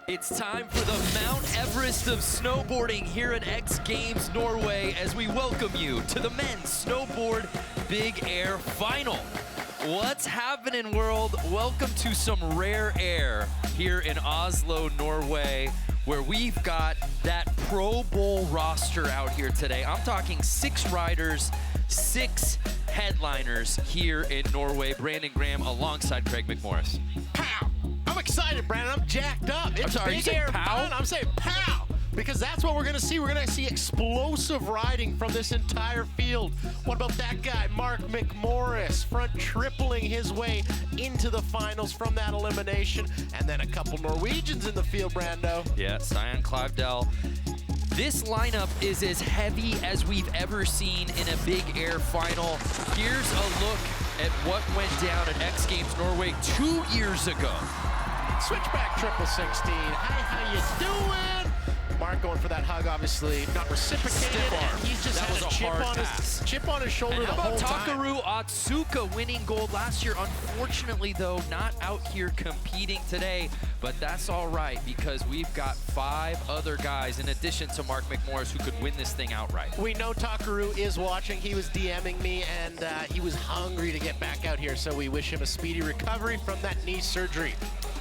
It's time for the Mount Everest of snowboarding here at X Games Norway as we welcome you to the men's snowboard big air final. What's happening, world? Welcome to some rare air here in Oslo, Norway, where we've got that Pro Bowl roster out here today. I'm talking 6 riders, 6 headliners here in Norway. Brandon Graham alongside Craig McMorris. Pow! I'm excited, Brandon. I'm jacked up. It's sorry, you big said air pow? fun. I'm saying pow! Because that's what we're going to see. We're going to see explosive riding from this entire field. What about that guy, Mark McMorris, front tripling his way into the finals from that elimination. And then a couple Norwegians in the field, Brando. Yeah, Stian Kleivdal. This lineup is as heavy as we've ever seen in a big air final. Here's a look at what went down at X Games Norway 2 years ago. Switchback triple 16. Hi, how you doing? Mark going for that hug, obviously not reciprocated, and he's just That had was a a chip hard on pass. chip on his shoulder And the how whole about time. Takaru Otsuka winning gold last year? Unfortunately, though, not out here competing today, but that's all right because we've got 5 other guys in addition to Mark McMorris who could win this thing outright. We know Takaru is watching. He was DMing me, and he was hungry to get back out here, so we wish him a speedy recovery from that knee surgery.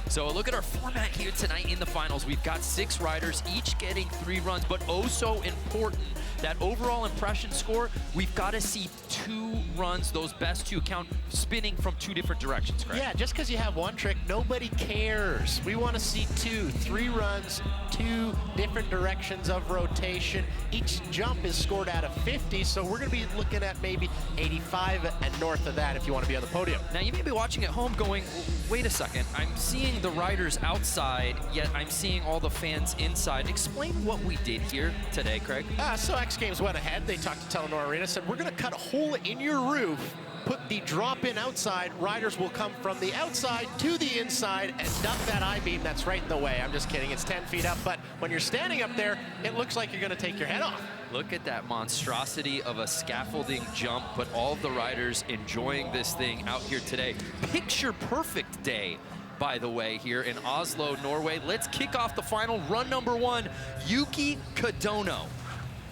So look at our format here tonight in the finals. We've got 6 riders, each getting 3 runs, but oh so important, that overall impression score, we've got to see 2 runs, those best 2 count, spinning from 2 different directions, correct? Yeah, just because you have one trick, nobody cares. We want to see 2, 3 runs, 2 different directions of rotation. Each jump is scored out of 50, so we're going to be looking at maybe 85 and north of that if you want to be on the podium. Now you may be watching at home going, wait a second, I'm seeing the riders outside, yet I'm seeing all the fans inside. Explain what we did here today, Craig. So X Games went ahead. They talked to Telenor Arena, said, we're going to cut a hole in your roof, put the drop in outside. Riders will come from the outside to the inside and duck that I-beam that's right in the way. I'm just kidding. It's 10 feet up, but when you're standing up there, it looks like you're going to take your head off. Look at that monstrosity of a scaffolding jump, but all of the riders enjoying this thing out here today. Picture perfect day, by the way, here in Oslo, Norway. Let's kick off the final. Run number 1, Yuki Kadono.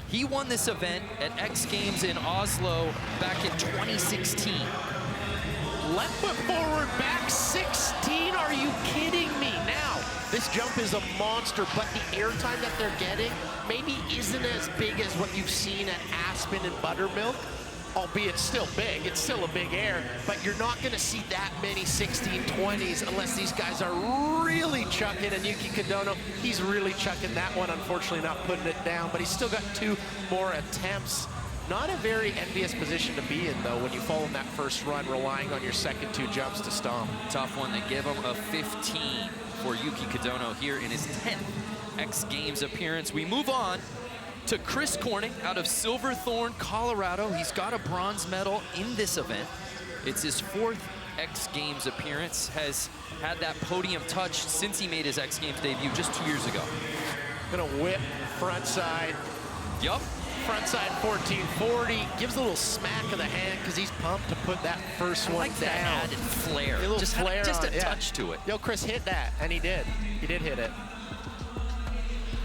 He won this event at X Games in Oslo back in 2016. Left foot forward, back 16. Are you kidding me? Now, this jump is a monster, but the airtime that they're getting maybe isn't as big as what you've seen at Aspen and Buttermilk, albeit still big. It's still a big air, but you're not going to see that many 1620s unless these guys are really chucking. And Yuki Kadono, he's really chucking that one, unfortunately not putting it down, but he's still got 2 more attempts. Not a very envious position to be in, though, when you fall in that first run, relying on your second 2 jumps to stomp. Tough one. They give him a 15 for Yuki Kadono here in his 10th X Games appearance. We move on to Chris Corning out of Silverthorne, Colorado. He's got a bronze medal in this event. It's his 4th X Games appearance, has had that podium touch since he made his X Games debut just 2 years ago. Gonna whip front side. Yup. Front side 1440, gives a little smack of the hand because he's pumped to put that first one Like down. that added flair. A little just flair had just on a it, yeah. touch to it. Yo, Chris hit that, and he did. He did hit it.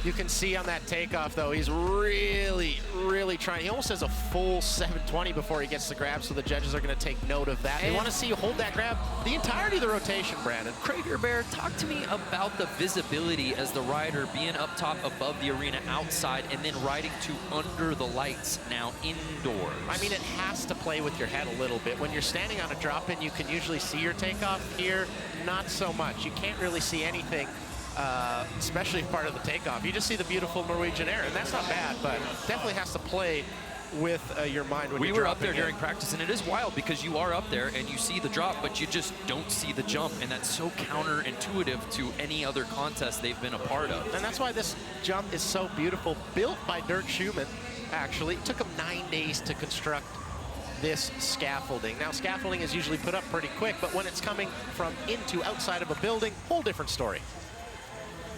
You can see on that takeoff, though, he's really, really trying. He almost has a full 720 before he gets the grab, so the judges are going to take note of that. They want to see you hold that grab the entirety of the rotation, Brandon. Craig Bear, talk to me about the visibility as the rider being up top above the arena outside and then riding to under the lights now indoors. I mean, it has to play with your head a little bit. When you're standing on a drop-in, you can usually see your takeoff. Here, not so much. You can't really see anything. Especially part of the takeoff. You just see the beautiful Norwegian air, and that's not bad, but definitely has to play with your mind when you're dropping. We were up there during practice, and it is wild because you are up there and you see the drop, but you just don't see the jump, and that's so counterintuitive to any other contest they've been a part of. And that's why this jump is so beautiful. Built by Dirk Schumann, actually. It took him 9 days to construct this scaffolding. Now, scaffolding is usually put up pretty quick, but when it's coming from into outside of a building, whole different story.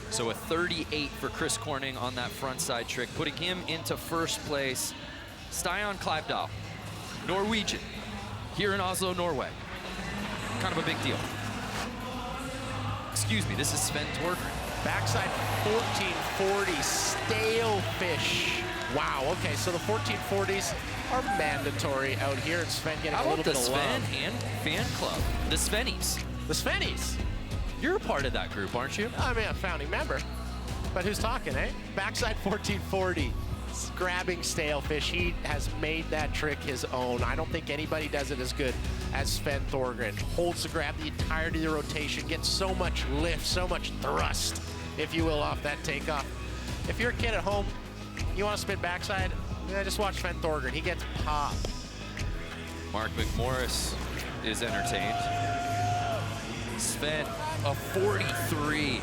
So a 38 for Chris Corning on that front side trick, putting him into first place. Stian Kleivdal, Norwegian, here in Oslo, Norway. Kind of a big deal. Excuse me, this is Sven Torgren. Backside 1440, stale fish. Wow, okay, so the 1440s are mandatory out here. And Sven getting a little bit of love. How about the Sven and fan club? The Svennies. The Svennies. You're a part of that group, aren't you? I mean, a founding member. But who's talking, eh? Backside 1440, grabbing stale fish. He has made that trick his own. I don't think anybody does it as good as Sven Thorgren. Holds the grab the entirety of the rotation, gets so much lift, so much thrust, if you will, off that takeoff. If you're a kid at home, you want to spin backside, yeah, just watch Sven Thorgren. He gets pop. Mark McMorris is entertained. Sven, a 43.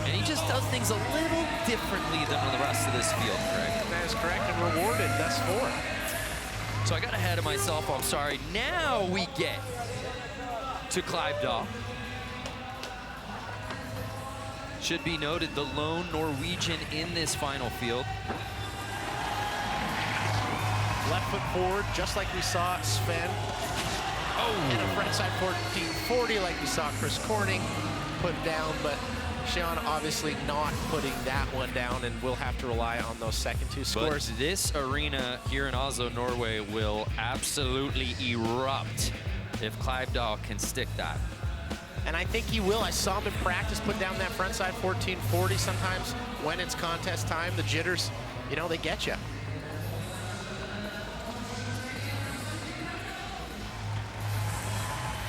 And he just does things a little differently than the rest of this field, Craig. That is correct, and rewarded thus far. So I got ahead of myself, I'm sorry. Now we get to Clive Dahl. Should be noted, the lone Norwegian in this final field. Left foot forward, just like we saw Sven. Oh! And a frontside 1440, like we saw Chris Corning put down, but Sean obviously not putting that one down, and we'll have to rely on those second two scores. But this arena here in Oslo, Norway will absolutely erupt if Clive Dahl can stick that. And I think he will. I saw him in practice put down that frontside 1440. Sometimes when it's contest time, the jitters, you know, they get you.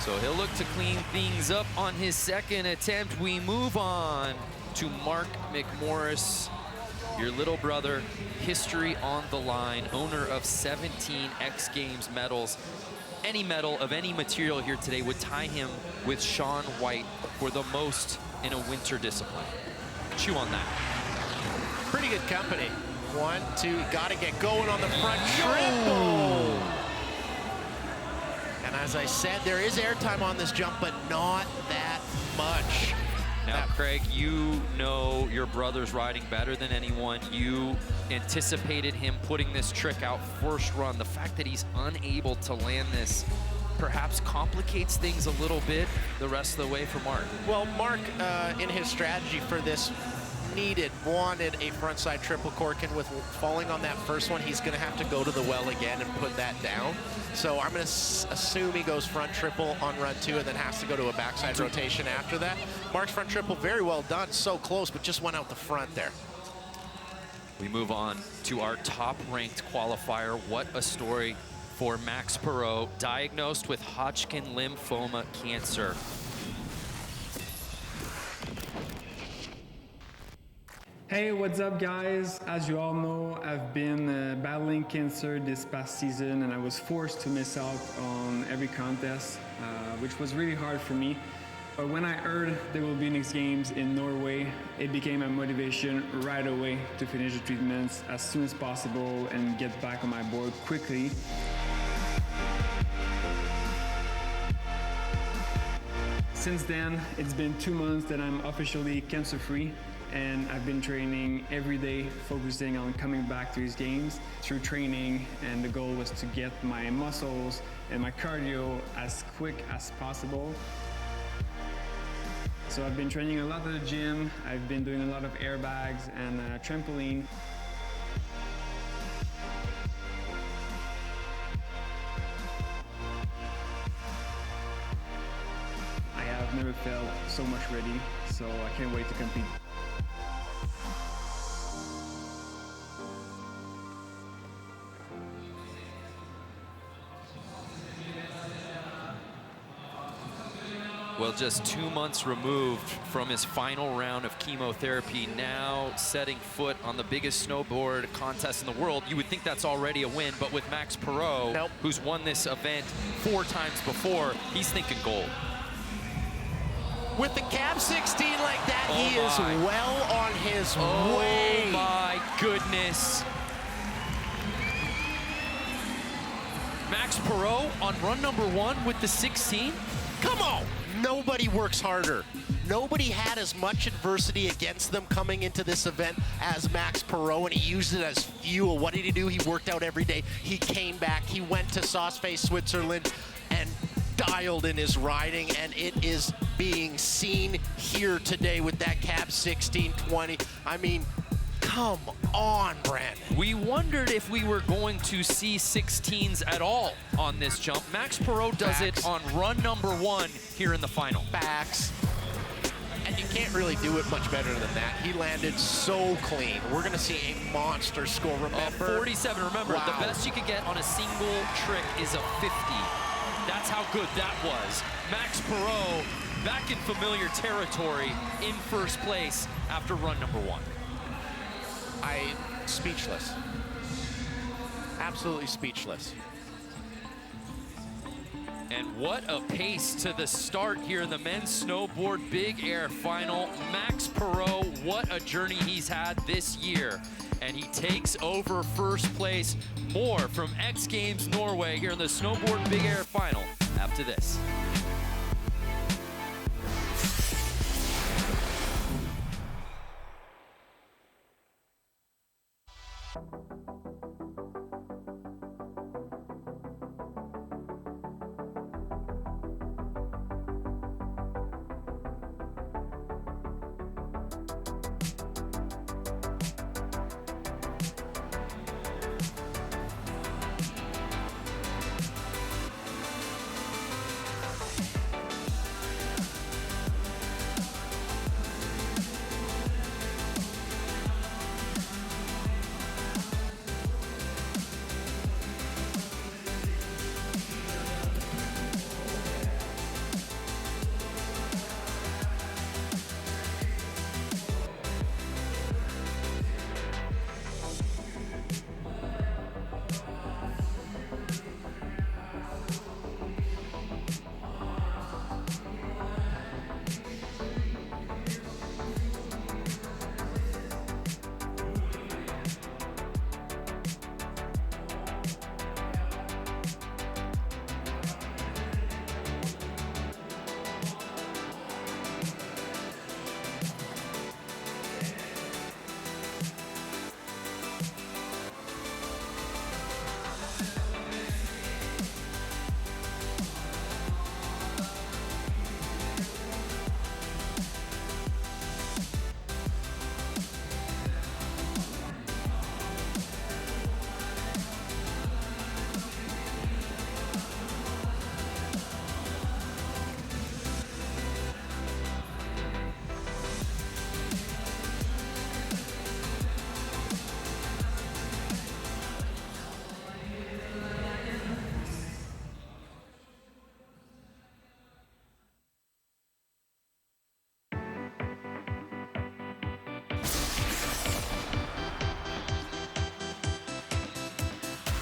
So he'll look to clean things up on his second attempt. We move on to Mark McMorris, your little brother, history on the line, owner of 17 X Games medals. Any medal of any material here today would tie him with Shaun White for the most in a winter discipline. Chew on that. Pretty good company. 1, 2, gotta get going on the front triple. And as I said, there is airtime on this jump, but not that much. Now, Craig, you know your brother's riding better than anyone. You anticipated him putting this trick out first run. The fact that he's unable to land this perhaps complicates things a little bit the rest of the way for Mark. Well, Mark, in his strategy for this, wanted a frontside triple cork, and with falling on that first one, he's gonna have to go to the well again and put that down. So I'm gonna assume he goes front triple on run 2 and then has to go to a backside rotation after that. Mark's front triple, very well done, so close, but just went out the front there. We move on to our top-ranked qualifier. What a story for Max Perot, diagnosed with Hodgkin lymphoma cancer. Hey, what's up guys? As you all know, I've been battling cancer this past season, and I was forced to miss out on every contest, which was really hard for me. But when I heard there will be X Games in Norway, it became a motivation right away to finish the treatments as soon as possible and get back on my board quickly. Since then, it's been 2 months that I'm officially cancer-free, and I've been training every day, focusing on coming back to these games through training, and the goal was to get my muscles and my cardio as quick as possible. So I've been training a lot at the gym, I've been doing a lot of airbags and trampoline. I have never felt so much ready, so I can't wait to compete. Well, just 2 months removed from his final round of chemotherapy, now setting foot on the biggest snowboard contest in the world. You would think that's already a win, but with Max Perot, nope, who's won this event 4 times before, he's thinking gold. With the cab 16 like that, he is well on his way. Oh my goodness. Max Perot on run number 1 with the 16? Come on! Nobody works harder. Nobody had as much adversity against them coming into this event as Max Perot, and he used it as fuel. What did he do? He worked out every day. He came back. He went to Sauce Face, Switzerland, and dialed in his riding, and it is being seen here today with that cab 1620. I mean, come on, Brandon. We wondered if we were going to see 16s at all on this jump. Max Perot does it on run number 1 here in the final. Facts. And you can't really do it much better than that. He landed so clean. We're going to see a monster score, remember? 47, remember, wow. The best you could get on a single trick is a 50. That's how good that was. Max Perot back in familiar territory in first place after run number 1. Speechless. Absolutely speechless. And what a pace to the start here in the men's snowboard big air final. Max Perot, what a journey he's had this year. And he takes over first place. More from X Games Norway here in the snowboard big air final after this.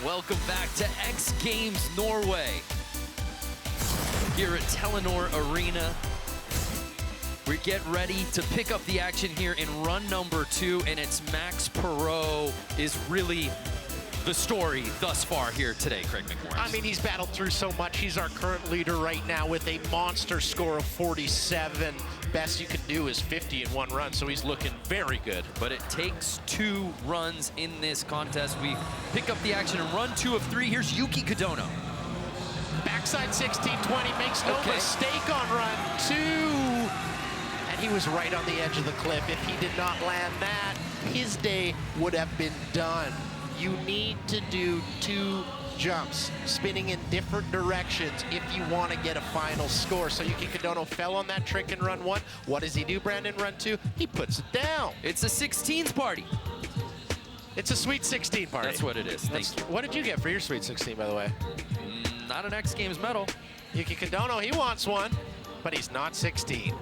Welcome back to X Games Norway here at Telenor Arena. We get ready to pick up the action here in run number 2, and it's Max Perot is really the story thus far here today, Craig McMorris. I mean, he's battled through so much. He's our current leader right now with a monster score of 47. Best you can do is 50 in one run, so he's looking very good. But it takes 2 runs in this contest. We pick up the action in run 2 of 3. Here's Yuki Kodono. Backside 1620, makes no mistake on run 2. And he was right on the edge of the cliff. If he did not land that, his day would have been done. You need to do 2 jumps, spinning in different directions if you want to get a final score. So Yuki Kodono fell on that trick in run 1. What does he do, Brandon, run 2? He puts it down. It's a 16s party. It's a Sweet 16 party. That's what it is. Thank you. What did you get for your Sweet 16, by the way? Not an X Games medal. Yuki Kodono, he wants one, but he's not 16.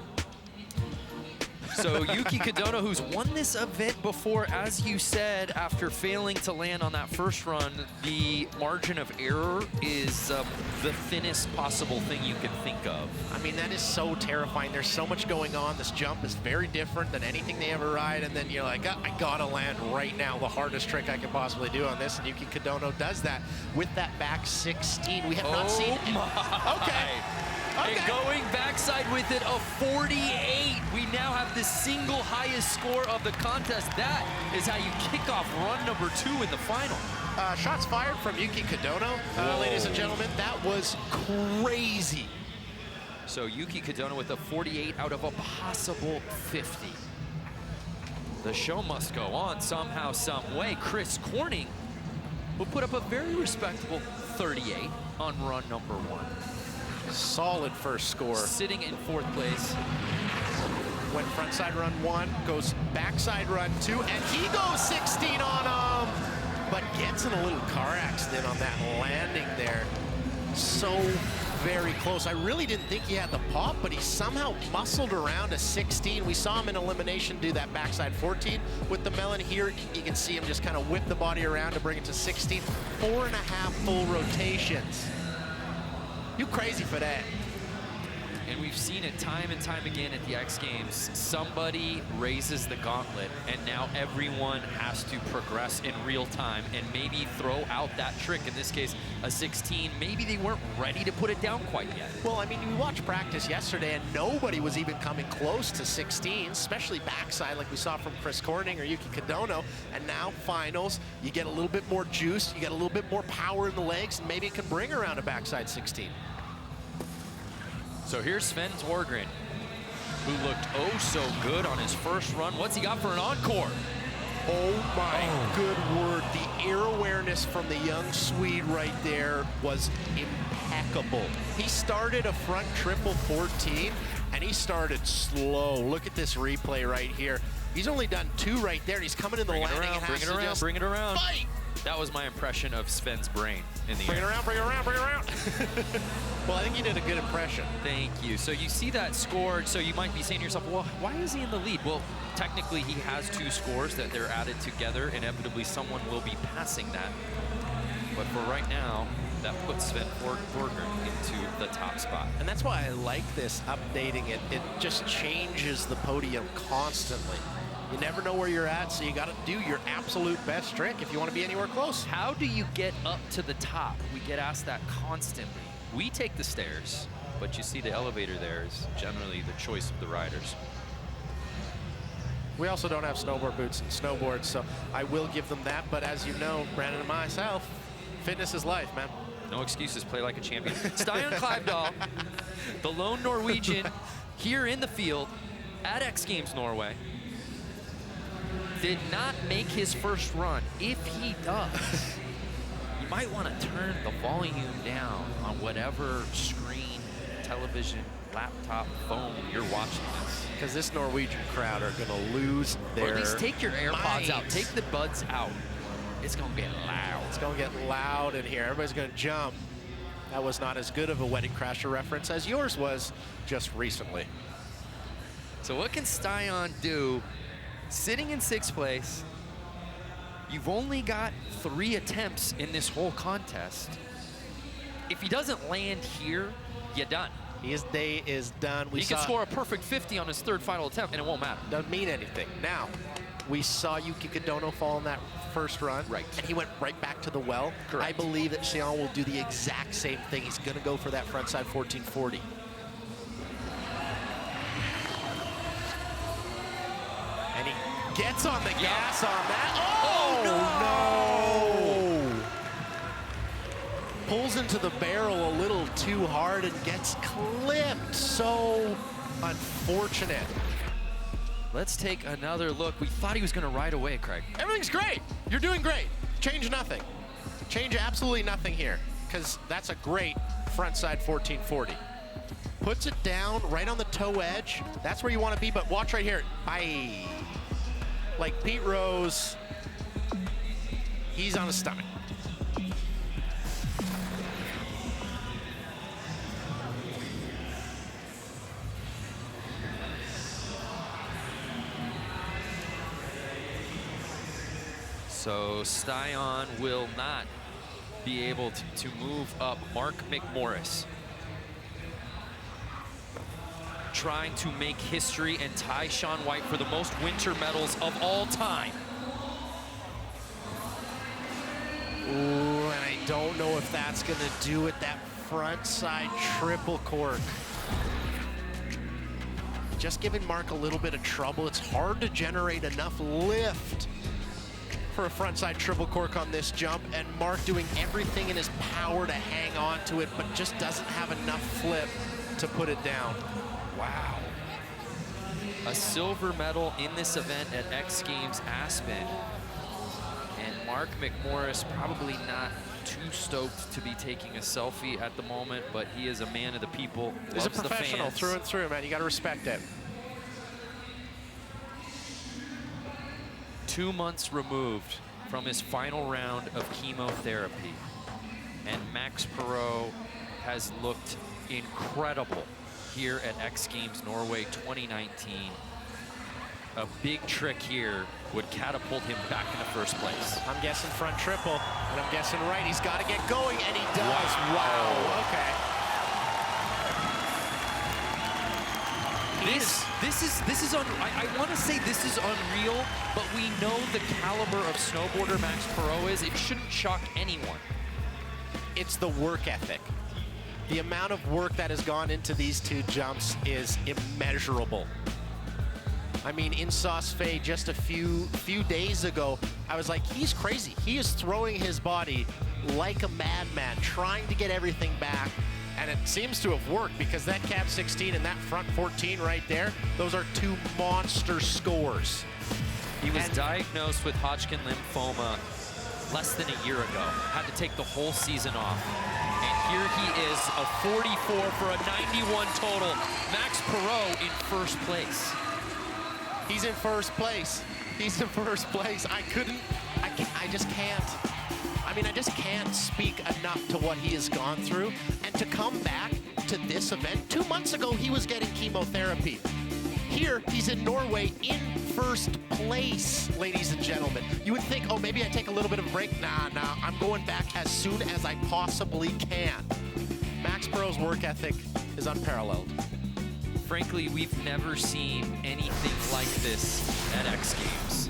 So Yuki Kodono, who's won this event before, as you said, after failing to land on that first run, the margin of error is the thinnest possible thing you can think of. I mean, that is so terrifying. There's so much going on. This jump is very different than anything they ever ride, and then you're like, I gotta land right now, the hardest trick I can possibly do on this, and Yuki Kodono does that with that back 16. We have not seen it. Okay. Okay. And going backside with it, a 48. We now have the single highest score of the contest. That is how you kick off run number 2 in the final. Shots fired from Yuki Kadono, ladies and gentlemen. That was crazy. So Yuki Kadono with a 48 out of a possible 50. The show must go on somehow, some way. Chris Corning will put up a very respectable 38 on run number 1. Solid first score. Sitting in 4th place. Went frontside run 1, goes backside run 2, and he goes 16 on him, but gets in a little car accident on that landing there. So very close. I really didn't think he had the pop, but he somehow muscled around a 16. We saw him in elimination do that backside 14 with the melon. Here you can see him just kind of whip the body around to bring it to 16. 4.5 full rotations. You crazy for that. And we've seen it time and time again at the X Games. Somebody raises the gauntlet, and now everyone has to progress in real time and maybe throw out that trick. In this case, a 16. Maybe they weren't ready to put it down quite yet. Well, I mean, we watched practice yesterday, and nobody was even coming close to 16, especially backside like we saw from Chris Corning or Yuki Kadono. And now finals, you get a little bit more juice, you get a little bit more power in the legs, and maybe it can bring around a backside 16. So here's Sven Torgren, who looked oh so good on his first run. What's he got for an encore? Oh my good word. The air awareness from the young Swede right there was impeccable. He started a front triple 14, and he started slow. Look at this replay right here. He's only done 2 right there, and he's coming in the landing. Bring it around, bring it around. Fight! That was my impression of Sven's brain in the air. Bring it around, bring it around, bring it around. Well, I think you did a good impression. Thank you. So you see that scored, so you might be saying to yourself, well, why is he in the lead? Well, technically he has 2 scores that they're added together. Inevitably, someone will be passing that. But for right now, that puts Sven Torgren into the top spot. And that's why I like this, updating it. It just changes the podium constantly. You never know where you're at, so you got to do your absolute best trick if you want to be anywhere close. How do you get up to the top? We get asked that constantly. We take the stairs, but you see the elevator there is generally the choice of the riders. We also don't have snowboard boots and snowboards, so I will give them that. But as you know, Brandon and myself, fitness is life, man. No excuses, play like a champion. Stian Kleivdahl, the lone Norwegian here in the field at X Games Norway, did not make his first run. If he does, you might want to turn the volume down on whatever screen, television, laptop, phone you're watching this. Because this Norwegian crowd are going to lose their Or at least take your AirPods minds. out, take the buds out. It's going to get loud. It's going to get loud in here. Everybody's going to jump. That was not as good of a Wedding Crasher reference as yours was just recently. So what can Stian do? Sitting in 6th place, you've only got 3 attempts in this whole contest. If he doesn't land here, you're done. His day is done. He can score a perfect 50 on his 3rd final attempt, and it won't matter. Doesn't mean anything. Now, we saw Yuki Kadono fall in that first run. Right. And he went right back to the well. Correct. I believe that Stian will do the exact same thing. He's going to go for that frontside 1440. And he gets on the gas on that. Oh, no! Pulls into the barrel a little too hard and gets clipped. So unfortunate. Let's take another look. We thought he was going to ride away, Craig. Everything's great. You're doing great. Change nothing. Change absolutely nothing here, because that's a great frontside 1440. Puts it down right on the toe edge. That's where you want to be, but watch right here. Bye. Like Pete Rose, he's on his stomach. So Stian will not be able to move up. Mark McMorris trying to make history and tie Shaun White for the most winter medals of all time. Ooh, and I don't know if that's gonna do it. That front side triple cork. Just giving Mark a little bit of trouble. It's hard to generate enough lift for a frontside triple cork on this jump, and Mark doing everything in his power to hang on to it, but just doesn't have enough flip to put it down. Wow. A silver medal in this event at X Games Aspen. And Mark McMorris probably not too stoked to be taking a selfie at the moment, but he is a man of the people, He's a loves the professional fans. through and through, man. You got to respect it. 2 months removed from his final round of chemotherapy, and Max Perot has looked incredible here at X Games Norway 2019. A big trick here would catapult him back into first place. I'm guessing front triple, and I'm guessing right. He's got to get going, and he does. Wow. Okay. This is I want to say this is unreal, but we know the caliber of snowboarder Max Perot is. It shouldn't shock anyone. It's the work ethic. The amount of work that has gone into these two jumps is immeasurable. I mean, in Sauce Fe just a few days ago, I was like, he's crazy. He is throwing his body like a madman, trying to get everything back. And it seems to have worked, because that cap 16 and that front 14 right there, those are two monster scores. He was diagnosed with Hodgkin lymphoma less than a year ago. Had to take the whole season off. And here he is, a 44 for a 91 total. Max Perot in first place. He's in first place. He's in first place. I just can't. I mean, I just can't speak enough to what he has gone through. And to come back to this event, 2 months ago, he was getting chemotherapy. Here, he's in Norway in first place, ladies and gentlemen. You would think, oh, maybe I take a little bit of a break. Nah, I'm going back as soon as I possibly can. Max Perot's work ethic is unparalleled. Frankly, we've never seen anything like this at X Games.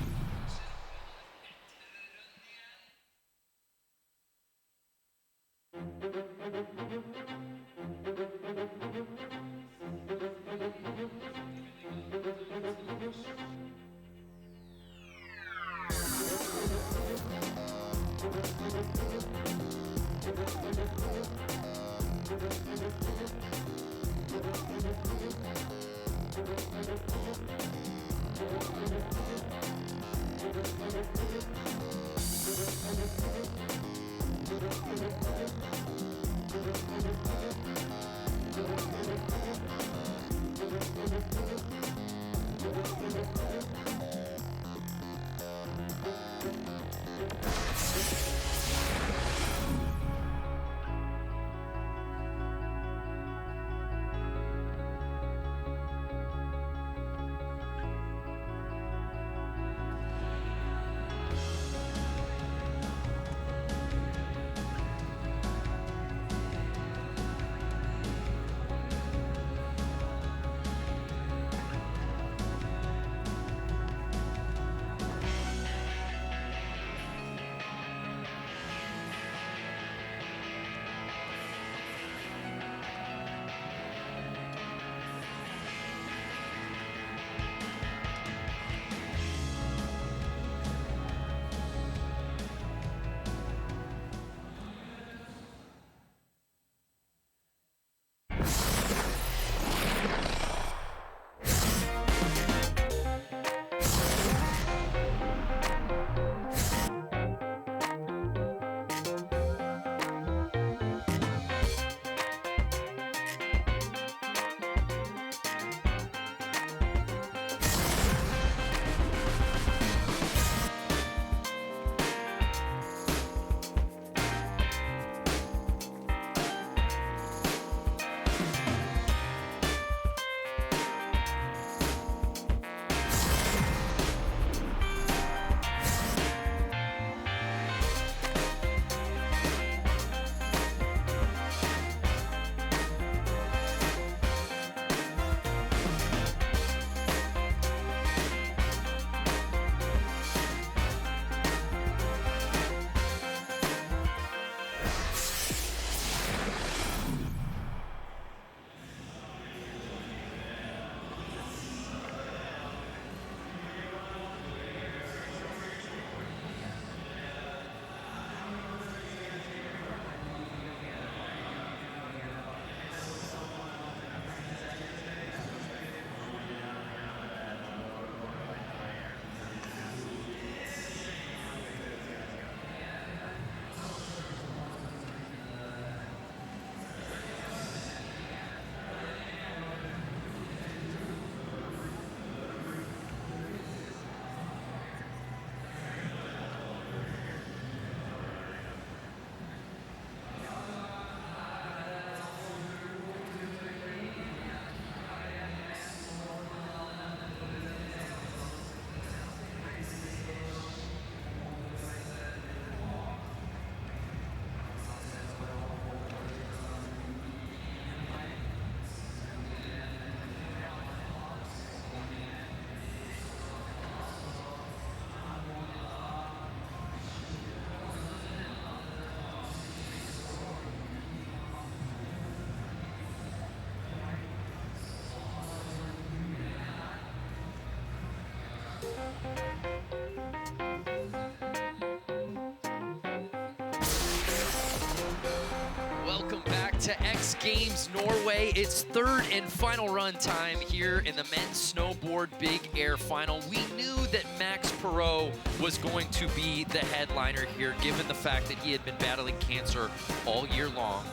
to X Games Norway. It's third and final run time here in the men's snowboard big air final. We knew that Max Perot was going to be the headliner here, given the fact that he had been battling cancer all year long,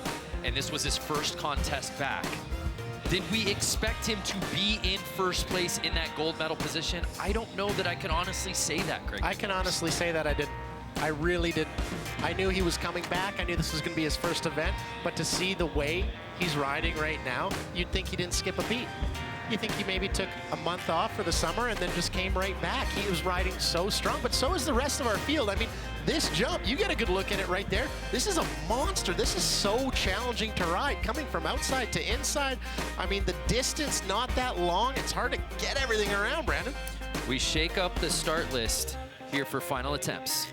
and this was his first contest back. Did we expect him to be in first place in that gold medal position? I don't know that I can honestly say that, Greg. I can honestly say that I didn't. I really didn't. I knew he was coming back. I knew this was going to be his first event. But to see the way he's riding right now, you'd think he didn't skip a beat. You think he maybe took a month off for the summer and then just came right back. He was riding so strong, but so is the rest of our field. I mean, this jump, you get a good look at it right there. This is a monster. This is so challenging to ride, coming from outside to inside. I mean, the distance not that long. It's hard to get everything around, Brandon. We shake up the start list here for final attempts.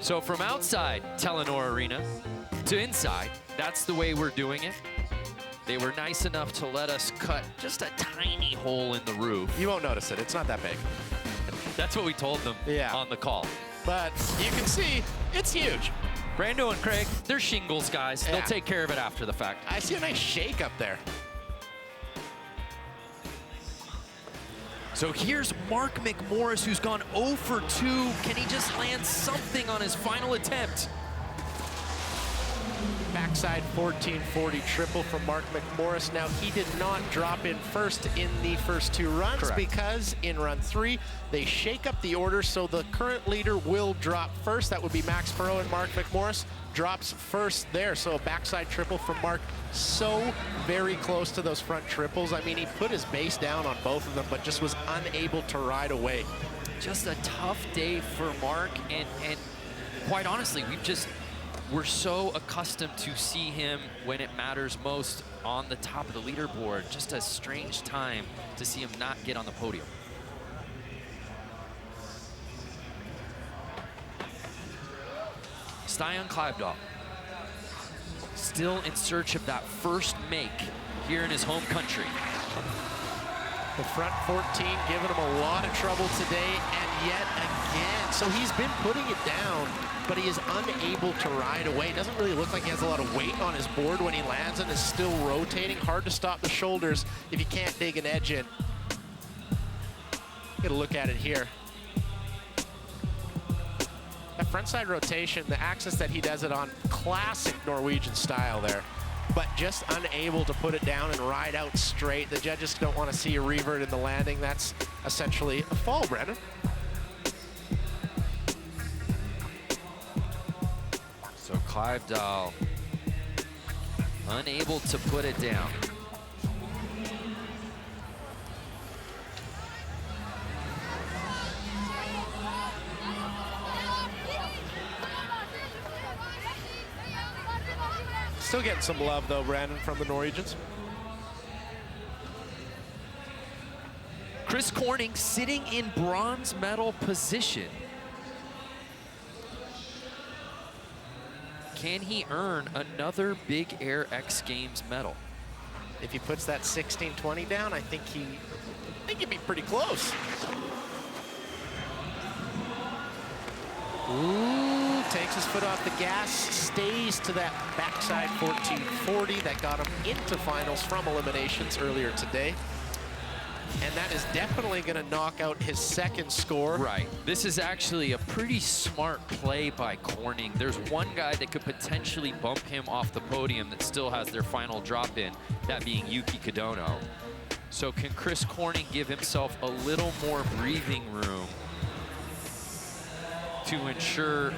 So from outside Telenor Arena to inside, that's the way we're doing it. They were nice enough to let us cut just a tiny hole in the roof. You won't notice it. It's not that big. That's what we told them on the call. But you can see it's huge. Brando and Craig, they're shingles guys. Yeah. They'll take care of it after the fact. I see a nice shake up there. So here's Mark McMorris, who's gone 0 for 2. Can he just land something on his final attempt? Backside 1440 triple from Mark McMorris. Now, he did not drop in first in the first two runs. Correct. Because in run 3, they shake up the order, so the current leader will drop first. That would be Max Perot, and Mark McMorris drops first there. So a backside triple from Mark. So very close to those front triples. I mean, he put his base down on both of them, but just was unable to ride away. Just a tough day for Mark, and quite honestly, we're so accustomed to see him when it matters most on the top of the leaderboard. Just a strange time to see him not get on the podium. Stian Kleibdahl, still in search of that first make here in his home country. The front 14 giving him a lot of trouble today, and yet again. So he's been putting it down, but he is unable to ride away. It doesn't really look like he has a lot of weight on his board when he lands, and is still rotating. Hard to stop the shoulders if you can't dig an edge in. Get a look at it here. That frontside rotation, the axis that he does it on, classic Norwegian style there, but just unable to put it down and ride out straight. The judges don't want to see a revert in the landing. That's essentially a fall, Brennan. So Kleibdahl unable to put it down. Still getting some love, though, Brandon, from the Norwegians. Chris Corning sitting in bronze medal position. Can he earn another Big Air X Games medal? If he puts that 16-20 down, I think he'd be pretty close. Ooh, takes his foot off the gas, stays to that backside 1440 that got him into finals from eliminations earlier today. And that is definitely going to knock out his second score. Right. This is actually a pretty smart play by Corning. There's one guy that could potentially bump him off the podium that still has their final drop in, that being Yuki Kadono. So can Chris Corning give himself a little more breathing room to ensure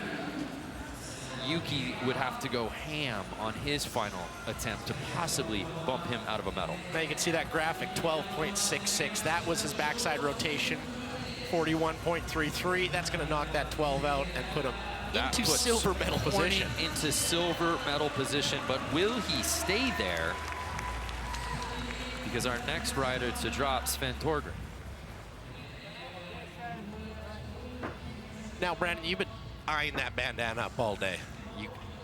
Yuki would have to go ham on his final attempt to possibly bump him out of a medal? Now you can see that graphic, 12.66. That was his backside rotation, 41.33. That's going to knock that 12 out and put him into silver medal position. Into silver medal position, but will he stay there? Because our next rider to drop, Sven Torgren. Now, Brandon, you've been eyeing that bandana up all day.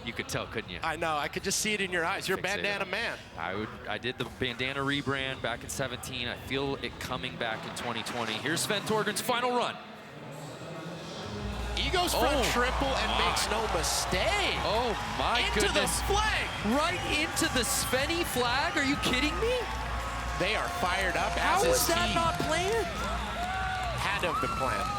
You could tell, couldn't you? I know. I could just see it in your eyes. You're a bandana man. I did the bandana rebrand back in 17. I feel it coming back in 2020. Here's Sven Torgren's final run. You goes front triple and makes no mistake. Oh my goodness. Into the flag. Right into the Svenny flag? Are you kidding me? They are fired up. How is that he. not planned? Had to have been planned.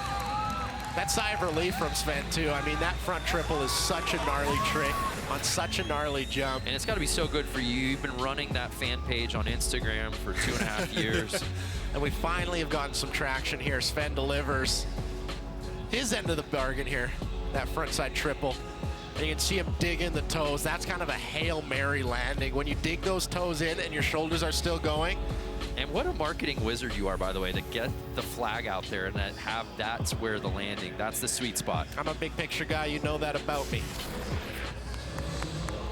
That sigh of relief from Sven, too. I mean, that front triple is such a gnarly trick on such a gnarly jump. And it's got to be so good for you. You've been running that fan page on Instagram for 2.5 years. And we finally have gotten some traction here. Sven delivers his end of the bargain here, that frontside triple. And you can see him dig in the toes. That's kind of a Hail Mary landing. When you dig those toes in and your shoulders are still going. And what a marketing wizard you are, by the way, to get the flag out there and that's where the landing, that's the sweet spot. I'm a big picture guy, you know that about me.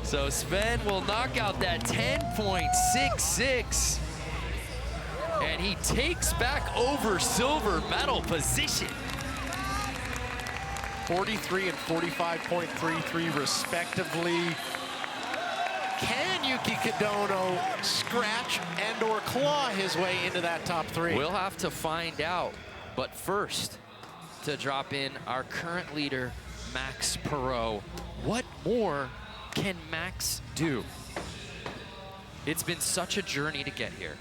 So Sven will knock out that 10.66. And he takes back over silver medal position. 43 and 45.33 respectively. Can Yuki Kadono scratch and or claw his way into that top three? We'll have to find out. But first, to drop in our current leader, Max Perot. What more can Max do? It's been such a journey to get here.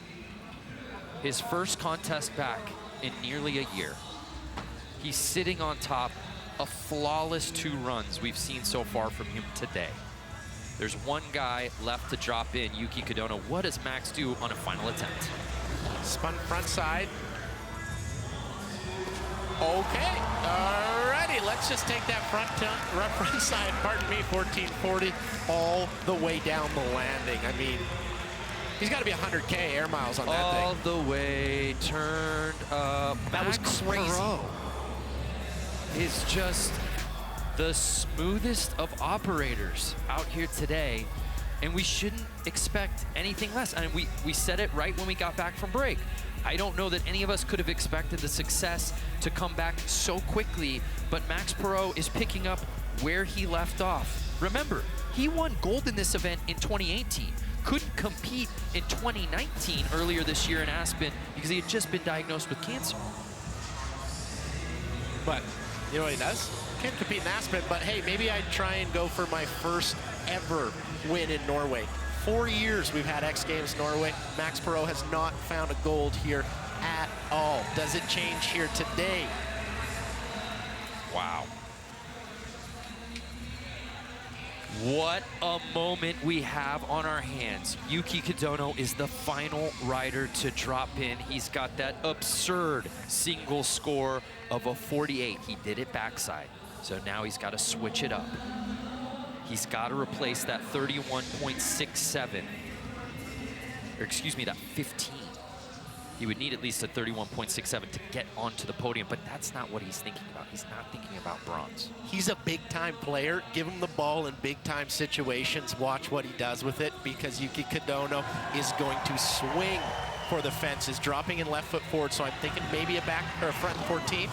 His first contest back in nearly a year. He's sitting on top, a flawless 2 runs we've seen so far from him today. There's one guy left to drop in, Yuki Kadono. What does Max do on a final attempt? Spun front side. Okay, alrighty, let's just take that front side, pardon me, 1440, all the way down the landing. I mean, he's got to be 100K air miles on that thing. All the way turned up. That was crazy. Perot is just the smoothest of operators out here today, and we shouldn't expect anything less. I mean, we said it right when we got back from break. I don't know that any of us could have expected the success to come back so quickly, but Max Perot is picking up where he left off. Remember, he won gold in this event in 2018. Couldn't compete in 2019 earlier this year in Aspen because he had just been diagnosed with cancer. But you know what he does? Can't compete in Aspen, but hey, maybe I'd try and go for my first ever win in Norway. 4 years we've had X Games Norway. Max Perot has not found a gold here at all. Does it change here today? Wow. What a moment we have on our hands. Yuki Kadono is the final rider to drop in. He's got that absurd single score of a 48. He did it backside. So now he's got to switch it up. He's got to replace that 31.67. Or excuse me, that 15. He would need at least a 31.67 to get onto the podium, but that's not what he's thinking about. He's not thinking about bronze. He's a big-time player. Give him the ball in big-time situations. Watch what he does with it, because Yuki Kadono is going to swing for the fences, dropping in left foot forward. So I'm thinking maybe a back or a front 14.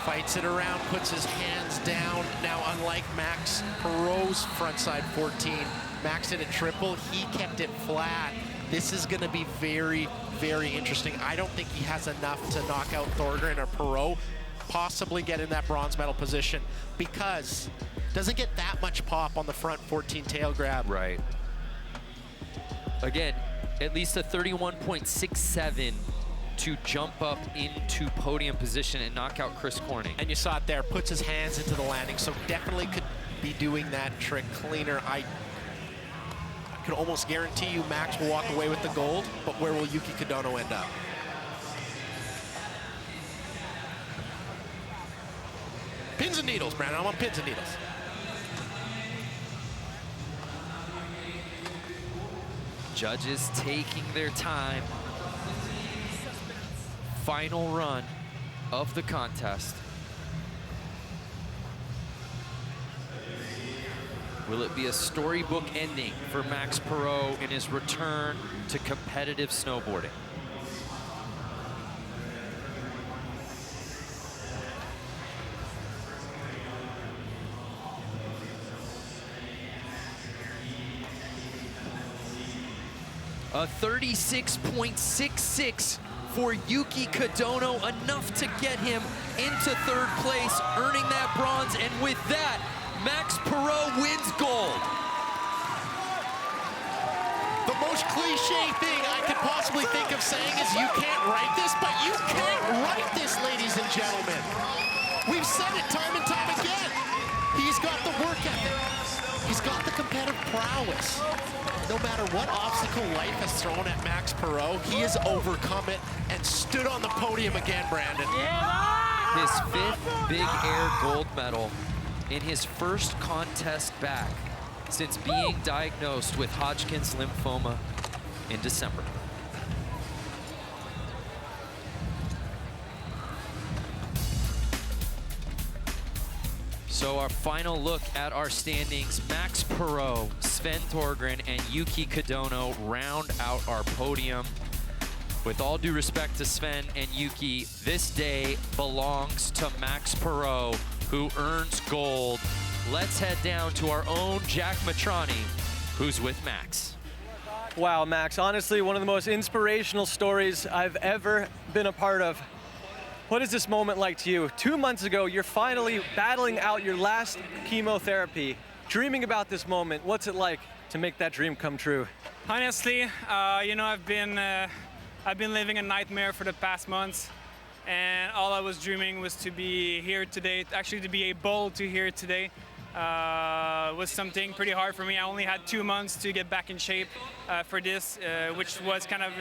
Fights it around, puts his hands down. Now, unlike Max Perot's frontside 14, Max did a triple. He kept it flat. This is going to be very, very interesting. I don't think he has enough to knock out Thorgren or Perot, possibly get in that bronze medal position, because doesn't get that much pop on the front 14 tail grab. Right. Again, at least a 31.67 to jump up into podium position and knock out Chris Corning. And you saw it there, puts his hands into the landing, so definitely could be doing that trick cleaner. I can almost guarantee you Max will walk away with the gold, but where will Yuki Kadono end up? Pins and needles, Brandon. I'm on pins and needles. Judges taking their time. Final run of the contest. Will it be a storybook ending for Max Perot in his return to competitive snowboarding? A 36.66 for Yuki Kadono, enough to get him into third place, earning that bronze, and with that, Max Perot wins gold. The most cliche thing I could possibly think of saying is you can't write this, but you can't write this, ladies and gentlemen. We've said it time and time again. He's got the work ethic. He's got the competitive prowess. No matter what obstacle life has thrown at Max Perot, he has overcome it and stood on the podium again, Brandon. His 5th Big Air gold medal in his first contest back since being diagnosed with Hodgkin's lymphoma in December. So our final look at our standings, Max Perot, Sven Torgren, and Yuki Kadono round out our podium. With all due respect to Sven and Yuki, this day belongs to Max Perot, who earns gold. Let's head down to our own Jack Matrani, who's with Max. Wow, Max, honestly, one of the most inspirational stories I've ever been a part of. What is this moment like to you? 2 months ago, you're finally battling out your last chemotherapy, dreaming about this moment. What's it like to make that dream come true? Honestly, you know, I've been living a nightmare for the past months, and all I was dreaming was to be here today, actually to be able to here today. Was something pretty hard for me. I only had 2 months to get back in shape for this, which was kind of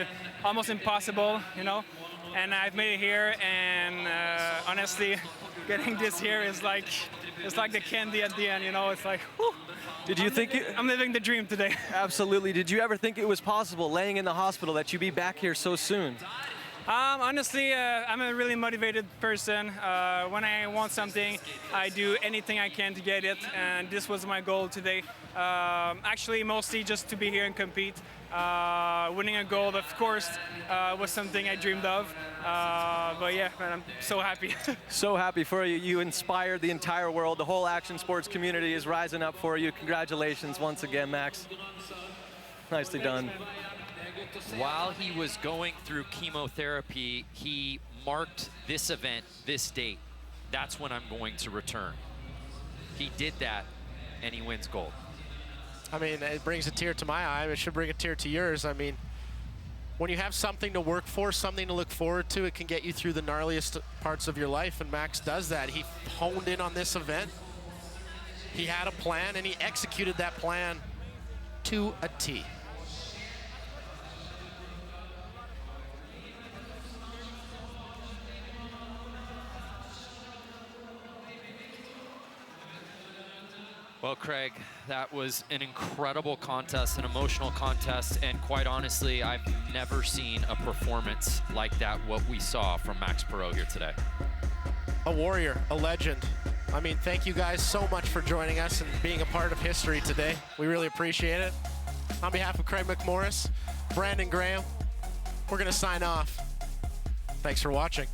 almost impossible, you know. And I've made it here, and honestly, getting this here is like, it's like the candy at the end, you know. It's like, whew. Did you think I'm living the dream today. Absolutely. Did you ever think it was possible, laying in the hospital, that you'd be back here so soon? Honestly, I'm a really motivated person. When I want something, I do anything I can to get it, and this was my goal today. Actually, mostly just to be here and compete. Winning a gold, of course, was something I dreamed of. But yeah, man, I'm so happy. So happy for you. You inspired the entire world. The whole action sports community is rising up for you. Congratulations once again, Max. Nicely done. While he was going through chemotherapy, he marked this event, this date. That's when I'm going to return. He did that, and he wins gold. I mean, it brings a tear to my eye. It should bring a tear to yours. I mean, when you have something to work for, something to look forward to, it can get you through the gnarliest parts of your life, and Max does that. He honed in on this event. He had a plan, and he executed that plan to a T. Well, Craig, that was an incredible contest, an emotional contest, and quite honestly, I've never seen a performance like that, what we saw from Max Perot here today. A warrior, a legend. I mean, thank you guys so much for joining us and being a part of history today. We really appreciate it. On behalf of Craig McMorris, Brandon Graham, we're gonna sign off. Thanks for watching.